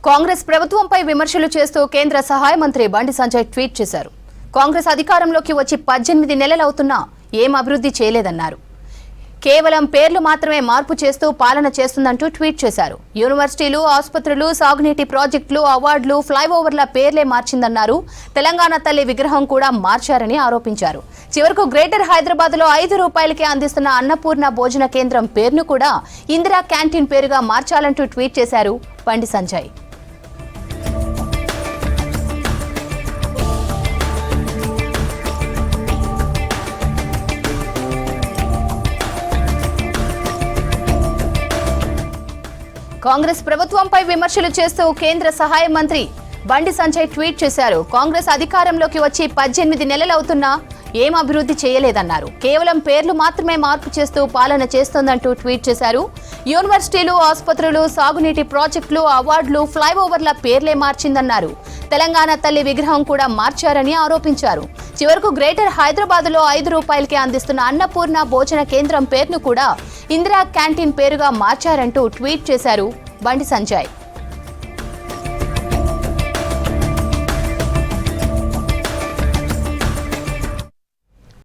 కాంగ్రెస్ ప్రభుత్వంపై విమర్శలు చేస్తూ కేంద్ర సహాయ మంత్రి బండి సంజయ్ ట్వీట్ చేశారు. కాంగ్రెస్ అధికారంలోకి వచ్చి 18 నెలలవుతున్నా ఏం అభివృద్ధి చేయలేదన్నారు. కేవలం పేర్లు మాత్రమే మార్పు చేస్తూ పాలన చేస్తుందంటూ ట్వీట్ చేశారు. యూనివర్సిటీలు, ఆసుపత్రులు, సాగునీటి ప్రాజెక్టులు, అవార్డులు, ఫ్లైఓవర్ల పేర్లే మార్చిందన్నారు. తెలంగాణ తల్లి విగ్రహం కూడా మార్చారని ఆరోపించారు. చివరకు గ్రేటర్ హైదరాబాద్ లో ₹5కే అందిస్తున్న అన్నపూర్ణ భోజన కేంద్రం పేరును కూడా ఇందిరా క్యాంటీన్ పేరుగా మార్చాలంటూ ట్వీట్ చేశారు బండి సంజయ్. కాంగ్రెస్ ప్రభుత్వంపై విమర్శలు చేస్తూ కేంద్ర సహాయ మంత్రి బండి సంజయ్ ట్వీట్ చేశారు. కాంగ్రెస్ అధికారంలోకి వచ్చి 18 నెలలవుతున్నా ఏం అభివృద్ధి చేయలేదన్నారు. కేవలం పేర్లు మాత్రమే మార్పు చేస్తూ పాలన చేస్తోందంటూ ట్వీట్ చేశారు. యూనివర్సిటీలు, ఆసుపత్రులు, సాగునీటి ప్రాజెక్టులు, అవార్డులు, ఫ్లైఓవర్ల పేర్లే మార్చిందన్నారు. తెలంగాణ తల్లి విగ్రహం కూడా మార్చారని ఆరోపించారు. చివరకు గ్రేటర్ హైదరాబాద్ లో ₹5కే అందిస్తున్న అన్నపూర్ణ భోజన కేంద్రం పేరును కూడా ఇందిరా క్యాంటీన్ పేరుగా మార్చారంటూ ట్వీట్ చేశారు బండి సంజయ్.